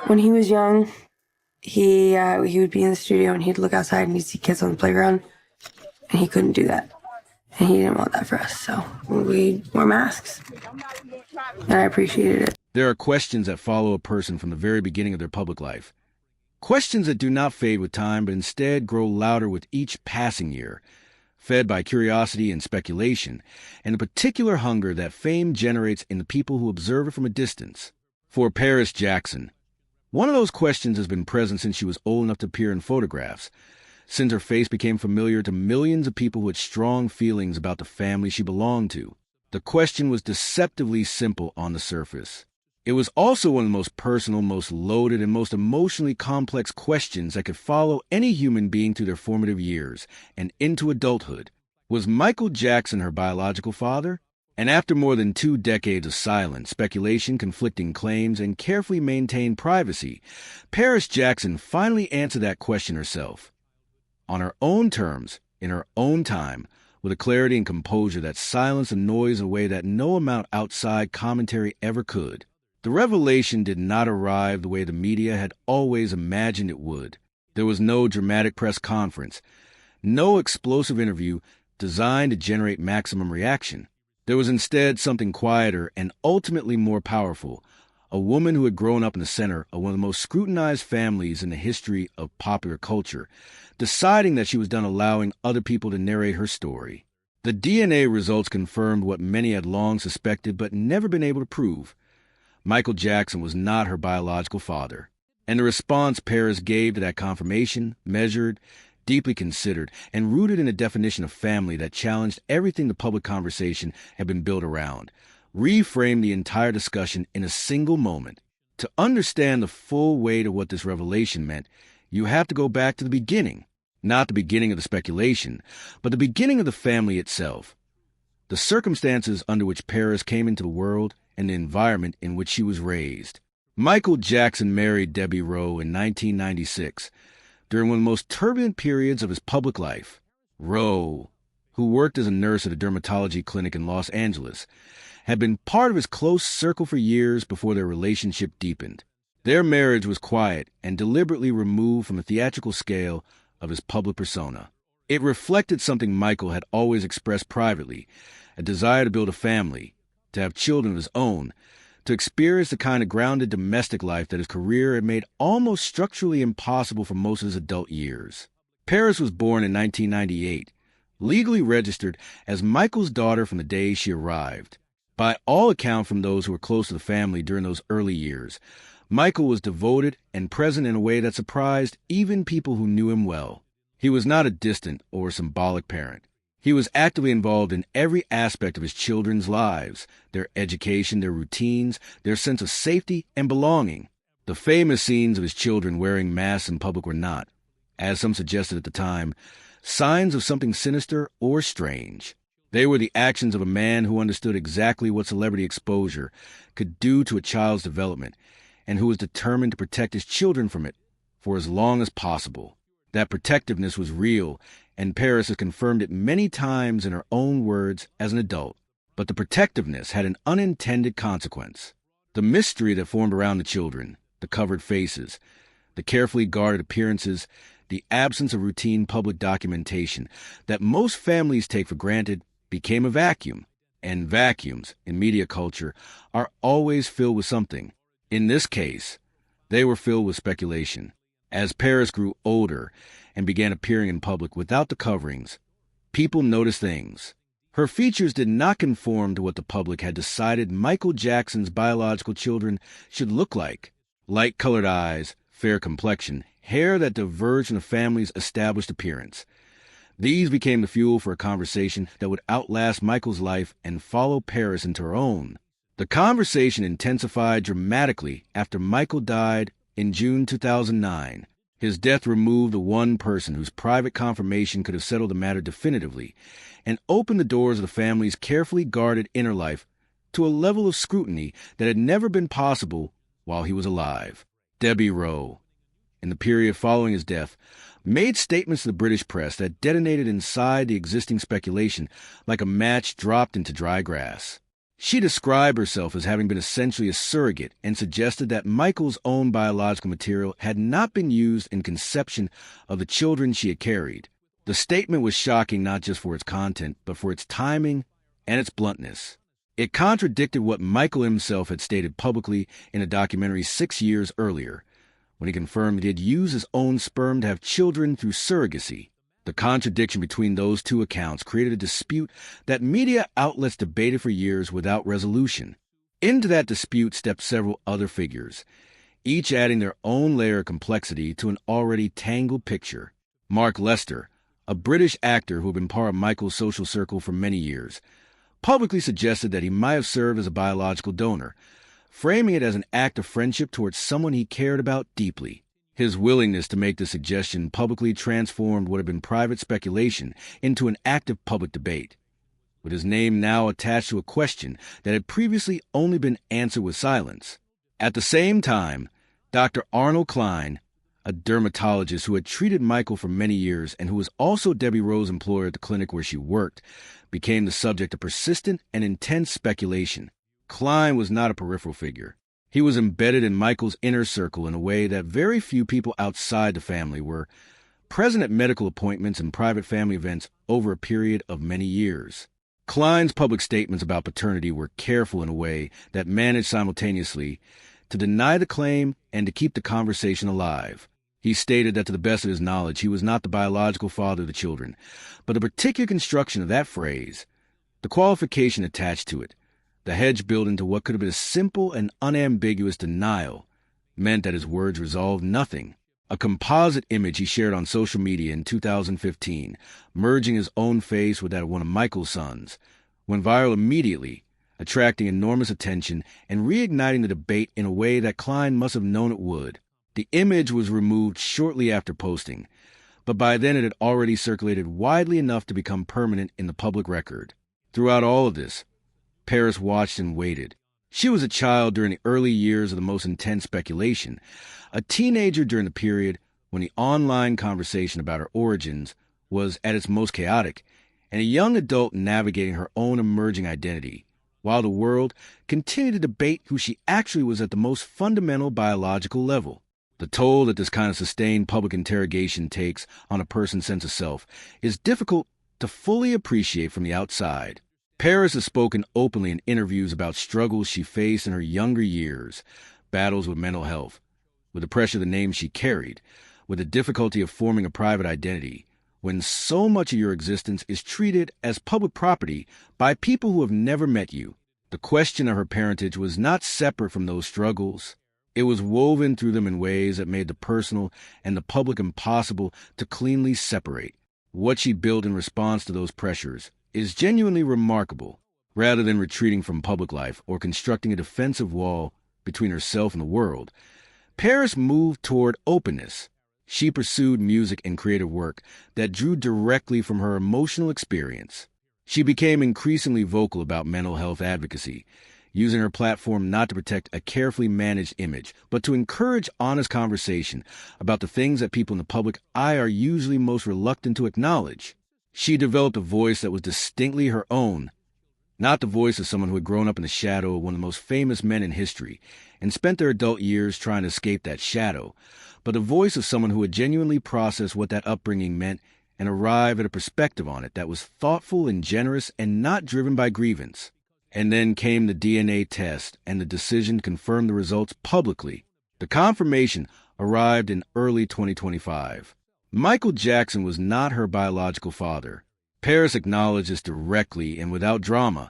When he was young, he would be in the studio and he'd look outside and he'd see kids on the playground, and he couldn't do that. And he didn't want that for us, so we wore masks. And I appreciated it. There are questions that follow a person from the very beginning of their public life. Questions that do not fade with time, but instead grow louder with each passing year, fed by curiosity and speculation, and a particular hunger that fame generates in the people who observe it from a distance. For Paris Jackson, one of those questions has been present since she was old enough to appear in photographs, since her face became familiar to millions of people who had strong feelings about the family she belonged to. The question was deceptively simple on the surface. It was also one of the most personal, most loaded, and most emotionally complex questions that could follow any human being through their formative years and into adulthood. Was Michael Jackson her biological father? And after more than 2 decades of silence, speculation, conflicting claims, and carefully maintained privacy, Paris Jackson finally answered that question herself. On her own terms, in her own time, with a clarity and composure that silenced the noise in a way that no amount outside commentary ever could. The revelation did not arrive the way the media had always imagined it would. There was no dramatic press conference, no explosive interview designed to generate maximum reaction. There was instead something quieter and ultimately more powerful, a woman who had grown up in the center of one of the most scrutinized families in the history of popular culture, deciding that she was done allowing other people to narrate her story. The DNA results confirmed what many had long suspected but never been able to prove. Michael Jackson was not her biological father. And the response Paris gave to that confirmation, measured, deeply considered, and rooted in a definition of family that challenged everything the public conversation had been built around, reframed the entire discussion in a single moment. To understand the full weight of what this revelation meant, you have to go back to the beginning. Not the beginning of the speculation, but the beginning of the family itself. The circumstances under which Paris came into the world and the environment in which she was raised. Michael Jackson married Debbie Rowe in 1996, during one of the most turbulent periods of his public life. Rowe, who worked as a nurse at a dermatology clinic in Los Angeles, had been part of his close circle for years before their relationship deepened. Their marriage was quiet and deliberately removed from the theatrical scale of his public persona. It reflected something Michael had always expressed privately, a desire to build a family, to have children of his own, to experience the kind of grounded domestic life that his career had made almost structurally impossible for most of his adult years. Paris was born in 1998, legally registered as Michael's daughter from the day she arrived. By all accounts from those who were close to the family during those early years, Michael was devoted and present in a way that surprised even people who knew him well. He was not a distant or symbolic parent. He was actively involved in every aspect of his children's lives, their education, their routines, their sense of safety and belonging. The famous scenes of his children wearing masks in public were not, as some suggested at the time, signs of something sinister or strange. They were the actions of a man who understood exactly what celebrity exposure could do to a child's development, and who was determined to protect his children from it for as long as possible. That protectiveness was real, and Paris has confirmed it many times in her own words as an adult. But the protectiveness had an unintended consequence. The mystery that formed around the children, the covered faces, the carefully guarded appearances, the absence of routine public documentation that most families take for granted became a vacuum. And vacuums, in media culture, are always filled with something. In this case, they were filled with speculation. As Paris grew older and began appearing in public without the coverings, people noticed things. Her features did not conform to what the public had decided Michael Jackson's biological children should look like. Light-colored eyes, fair complexion, hair that diverged from the family's established appearance. These became the fuel for a conversation that would outlast Michael's life and follow Paris into her own. The conversation intensified dramatically after Michael died in June 2009. His death removed the one person whose private confirmation could have settled the matter definitively and opened the doors of the family's carefully guarded inner life to a level of scrutiny that had never been possible while he was alive. Debbie Rowe, in the period following his death, made statements to the British press that detonated inside the existing speculation like a match dropped into dry grass. She described herself as having been essentially a surrogate and suggested that Michael's own biological material had not been used in conception of the children she had carried. The statement was shocking not just for its content, but for its timing and its bluntness. It contradicted what Michael himself had stated publicly in a documentary 6 years earlier, when he confirmed that he had used his own sperm to have children through surrogacy. The contradiction between those two accounts created a dispute that media outlets debated for years without resolution. Into that dispute stepped several other figures, each adding their own layer of complexity to an already tangled picture. Mark Lester, a British actor who had been part of Michael's social circle for many years, publicly suggested that he might have served as a biological donor, framing it as an act of friendship towards someone he cared about deeply. His willingness to make the suggestion publicly transformed what had been private speculation into an active public debate, with his name now attached to a question that had previously only been answered with silence. At the same time, Dr. Arnold Klein, a dermatologist who had treated Michael for many years and who was also Debbie Rowe's employer at the clinic where she worked, became the subject of persistent and intense speculation. Klein was not a peripheral figure. He was embedded in Michael's inner circle in a way that very few people outside the family were, present at medical appointments and private family events over a period of many years. Klein's public statements about paternity were careful in a way that managed simultaneously to deny the claim and to keep the conversation alive. He stated that to the best of his knowledge, he was not the biological father of the children, but the particular construction of that phrase, the qualification attached to it, the hedge built into what could have been a simple and unambiguous denial, meant that his words resolved nothing. A composite image he shared on social media in 2015, merging his own face with that of one of Michael's sons, went viral immediately, attracting enormous attention and reigniting the debate in a way that Klein must have known it would. The image was removed shortly after posting, but by then it had already circulated widely enough to become permanent in the public record. Throughout all of this, Paris watched and waited. She was a child during the early years of the most intense speculation, a teenager during the period when the online conversation about her origins was at its most chaotic, and a young adult navigating her own emerging identity, while the world continued to debate who she actually was at the most fundamental biological level. The toll that this kind of sustained public interrogation takes on a person's sense of self is difficult to fully appreciate from the outside. Paris has spoken openly in interviews about struggles she faced in her younger years, battles with mental health, with the pressure of the name she carried, with the difficulty of forming a private identity, when so much of your existence is treated as public property by people who have never met you. The question of her parentage was not separate from those struggles. It was woven through them in ways that made the personal and the public impossible to cleanly separate. What she built in response to those pressures is genuinely remarkable. Rather than retreating from public life or constructing a defensive wall between herself and the world, Paris moved toward openness. She pursued music and creative work that drew directly from her emotional experience. She became increasingly vocal about mental health advocacy, using her platform not to protect a carefully managed image, but to encourage honest conversation about the things that people in the public eye are usually most reluctant to acknowledge. She developed a voice that was distinctly her own, not the voice of someone who had grown up in the shadow of one of the most famous men in history and spent their adult years trying to escape that shadow, but the voice of someone who had genuinely processed what that upbringing meant and arrived at a perspective on it that was thoughtful and generous and not driven by grievance. And then came the DNA test, and the decision to confirm the results publicly. The confirmation arrived in early 2025. Michael Jackson was not her biological father. Paris acknowledged this directly and without drama,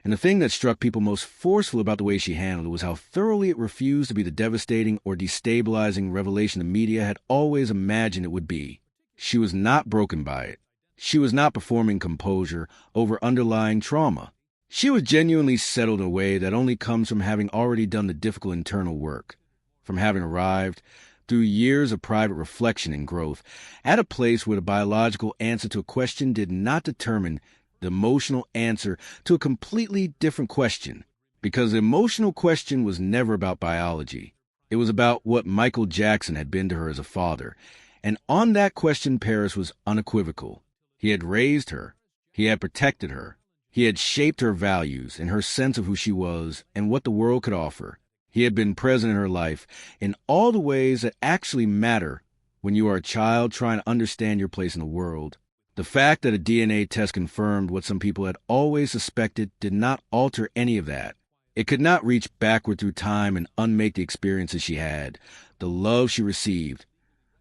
and the thing that struck people most forceful about the way she handled it was how thoroughly it refused to be the devastating or destabilizing revelation the media had always imagined it would be. She was not broken by it. She was not performing composure over underlying trauma. She was genuinely settled in a way that only comes from having already done the difficult internal work, from having arrived, through years of private reflection and growth, at a place where the biological answer to a question did not determine the emotional answer to a completely different question, because the emotional question was never about biology. It was about what Michael Jackson had been to her as a father, and on that question Paris was unequivocal. He had raised her. He had protected her. He had shaped her values and her sense of who she was and what the world could offer. He had been present in her life in all the ways that actually matter when you are a child trying to understand your place in the world. The fact that a DNA test confirmed what some people had always suspected did not alter any of that. It could not reach backward through time and unmake the experiences she had, the love she received,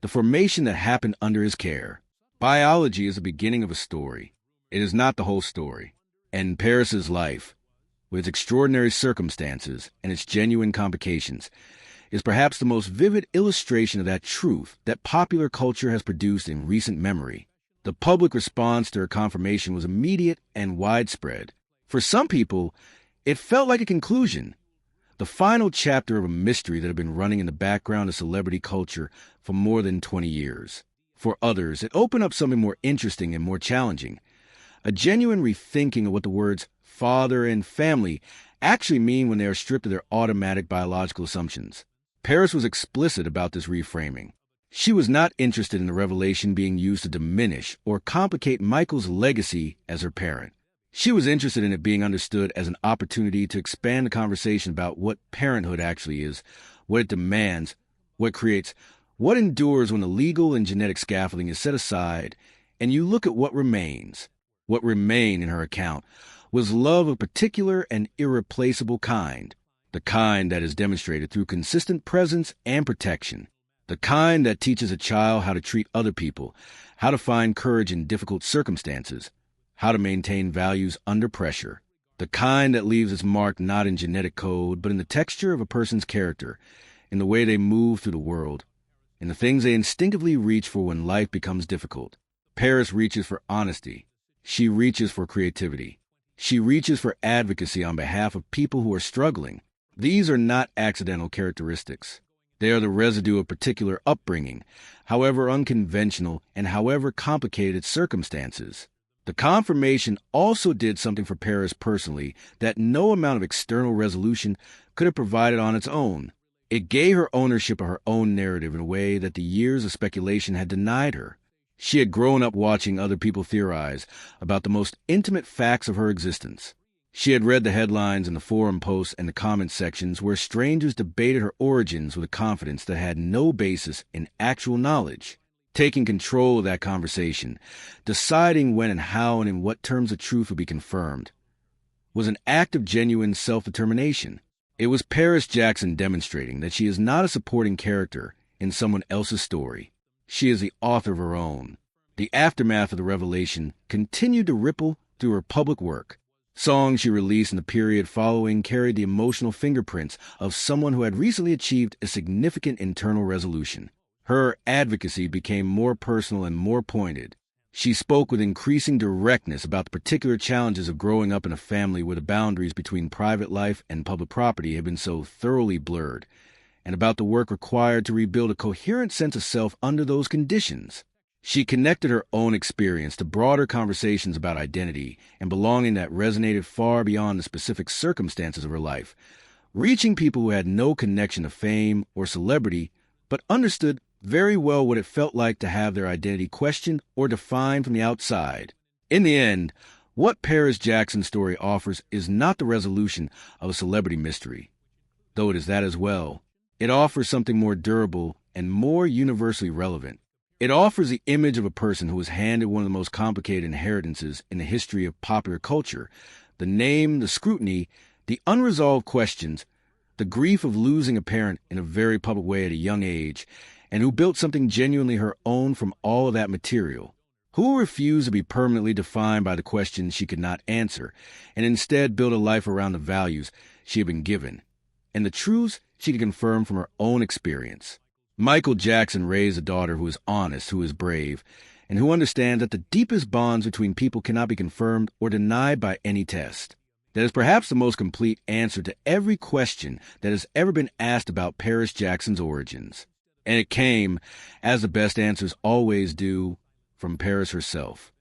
the formation that happened under his care. Biology is the beginning of a story. It is not the whole story. And Paris's life, with its extraordinary circumstances and its genuine complications, is perhaps the most vivid illustration of that truth that popular culture has produced in recent memory. The public response to her confirmation was immediate and widespread. For some people, it felt like a conclusion, the final chapter of a mystery that had been running in the background of celebrity culture for more than 20 years. For others, it opened up something more interesting and more challenging, a genuine rethinking of what the words father and family actually mean when they are stripped of their automatic biological assumptions. Paris was explicit about this reframing. She was not interested in the revelation being used to diminish or complicate Michael's legacy as her parent. She was interested in it being understood as an opportunity to expand the conversation about what parenthood actually is, what it demands, what creates, what endures when the legal and genetic scaffolding is set aside, and you look at what remains. What remained in her account was love of a particular and irreplaceable kind, the kind that is demonstrated through consistent presence and protection, the kind that teaches a child how to treat other people, how to find courage in difficult circumstances, how to maintain values under pressure, the kind that leaves its mark not in genetic code, but in the texture of a person's character, in the way they move through the world, in the things they instinctively reach for when life becomes difficult. Paris reaches for honesty. She reaches for creativity. She reaches for advocacy on behalf of people who are struggling. These are not accidental characteristics. They are the residue of particular upbringing, however unconventional and however complicated its circumstances. The confirmation also did something for Paris personally that no amount of external resolution could have provided on its own. It gave her ownership of her own narrative in a way that the years of speculation had denied her. She had grown up watching other people theorize about the most intimate facts of her existence. She had read the headlines in the forum posts and the comment sections where strangers debated her origins with a confidence that had no basis in actual knowledge. Taking control of that conversation, deciding when and how and in what terms the truth would be confirmed, was an act of genuine self-determination. It was Paris Jackson demonstrating that she is not a supporting character in someone else's story. She is the author of her own. The aftermath of the revelation continued to ripple through her public work. Songs she released in the period following carried the emotional fingerprints of someone who had recently achieved a significant internal resolution. Her advocacy became more personal and more pointed. She spoke with increasing directness about the particular challenges of growing up in a family where the boundaries between private life and public property had been so thoroughly blurred, and about the work required to rebuild a coherent sense of self under those conditions. She connected her own experience to broader conversations about identity and belonging that resonated far beyond the specific circumstances of her life, reaching people who had no connection to fame or celebrity, but understood very well what it felt like to have their identity questioned or defined from the outside. In the end, what Paris Jackson's story offers is not the resolution of a celebrity mystery, though it is that as well. It offers something more durable and more universally relevant. It offers the image of a person who was handed one of the most complicated inheritances in the history of popular culture, the name, the scrutiny, the unresolved questions, the grief of losing a parent in a very public way at a young age, and who built something genuinely her own from all of that material. Who refused to be permanently defined by the questions she could not answer, and instead built a life around the values she had been given, and the truths she could confirm from her own experience. Michael Jackson raised a daughter who is honest, who is brave, and who understands that the deepest bonds between people cannot be confirmed or denied by any test. That is perhaps the most complete answer to every question that has ever been asked about Paris Jackson's origins. And it came, as the best answers always do, from Paris herself.